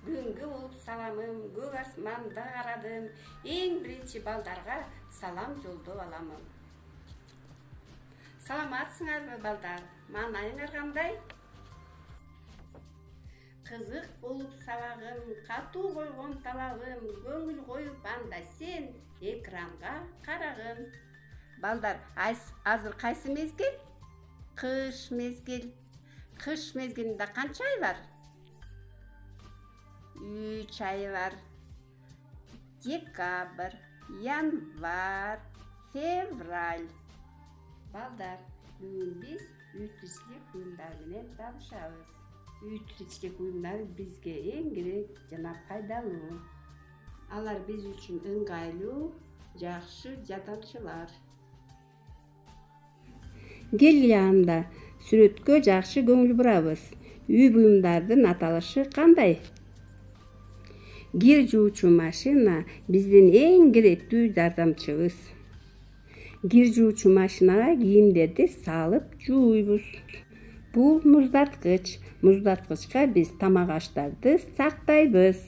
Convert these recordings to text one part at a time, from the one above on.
Күнгө болуп саламым, көк асманда карадым, эң биринчи балдарга салам жолдоп аламын. Саламатсыңарбы балдар? Маанайыңар кандай? Кызык болуп сабагым, катуу койгон талабым, көңүл коюп анда сен экранга карагын. Балдар, азыр кайсы мезгил? Кыш мезгил. Кыш мезгилинде канча ай бар? 3 ай бар. Декабрь, январь, февраль. Балдар, бүгүн биз үй тиричилик буюмдары менен таанышабыз. Үй тиричилик буюмдары бизге эң керек жана пайдалуу. Алар биз үчүн ыңгайлуу, жакшы жардамчылар. Кел анда сүрөткө жакшы көңүл бурабыз. Үй буюмдардын аталышы кандай? Кир жуучу машина биздин эң керектүү жардамчыбыз. Кир жуучу машинага кийимдерди салып жууйбуз. Бул муздаткыч. Муздаткычка биз тамак аштарды сактайбыз.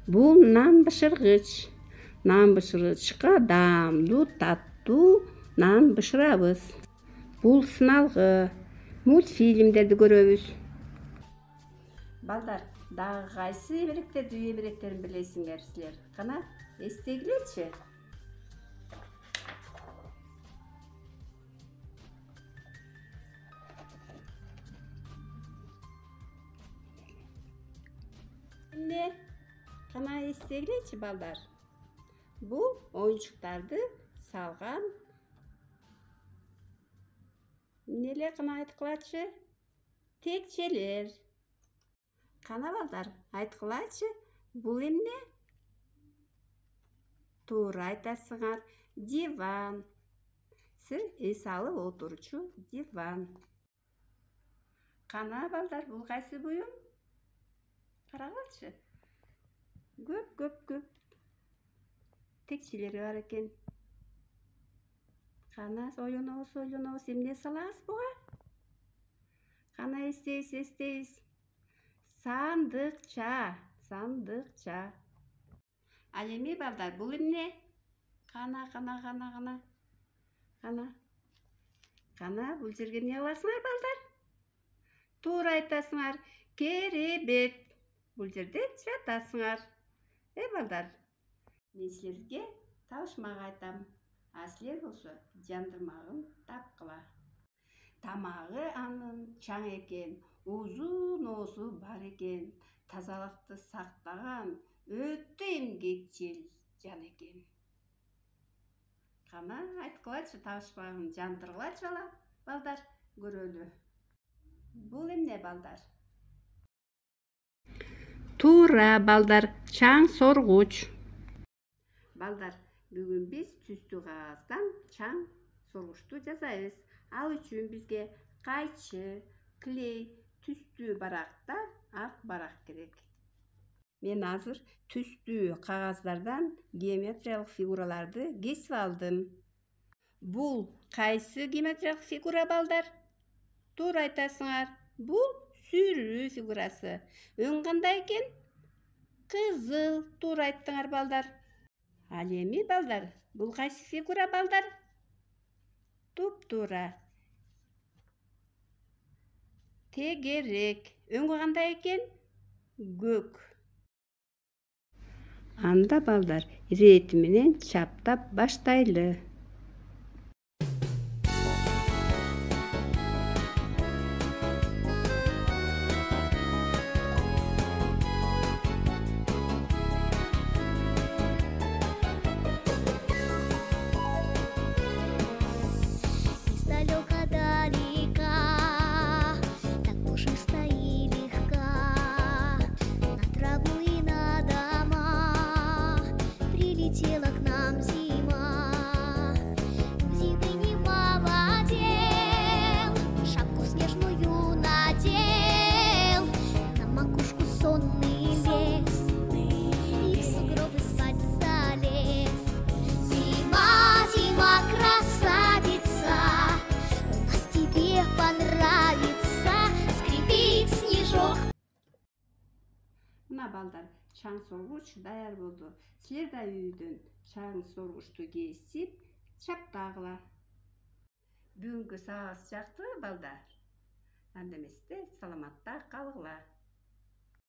Бул нан бышыргыч. Нан бышыргычка даамдуу, таттуу нан бышырабыз. Бул сыналгы. Мультфильмдерди көрөбүз. Балдар, дагы кайсы эмеректерин билесиңер силер? Кана эстегилечи. Эмне? Кана эстегилечи балдар. Бул оюнчуктарды салган эмнелер кана айткылачы? Текчелер. Кана балдар, айткылачы, бул эмне? Туура айтасыңар, диван. Сиз эс алып отурчу диван. Кана балдар, бул кайсы буюм? Карагачы. Көп текчелери бар экен. Кана ойлонобуз, эмне салабыз буга? Кана эстейбиз. Сандыкча. Ал эми балдар, бул эмне? Кана, бул жерге эмне кыласыңар балдар? Туура айтасыңар, керебет. Бул жерде жатасыңар. Балдар, мен силерге табышмак айтам. А силер болсо жандырмагын тапкыла. Тамагы анын чаң экен, узун бар экен, тазалыкты сактаган, өтө эмгекчил жан экен. Кана айткылачы табышмагын жандыргылачы балдар, көрөлү. Бул эмне балдар? Туура балдар, чаң соргуч. Балдар, бүгүн биз түстүү кагаздан чаң соргучту жасайбыз. Ал үчүн бизге кайчы, клей, түстүү барактар, ак барак керек. Мен азыр түстүү кагаздардан геометриялык фигураларды кесип алдым. Бул кайсы геометриялык фигура балдар? Туура айтасыңар, бул сүрүү фигурасы. Өң кандай экен? Кызыл. Туура айттыңар балдар. Ал эми балдар, бул кайсы фигура балдар? Туп-туура. Тегерек. Өңгө кандай экен? Көк. Анда балдар, ирети менен чаптап баштайлы. К нам зима. Мына балдар, чаң соргуч даяр болду. Силер да үйдөн чаң соргучту кесип, чаптагыла. Бүгүнкү сабагыбыз жактыбы балдар? Анда эмесе саламатта калгыла.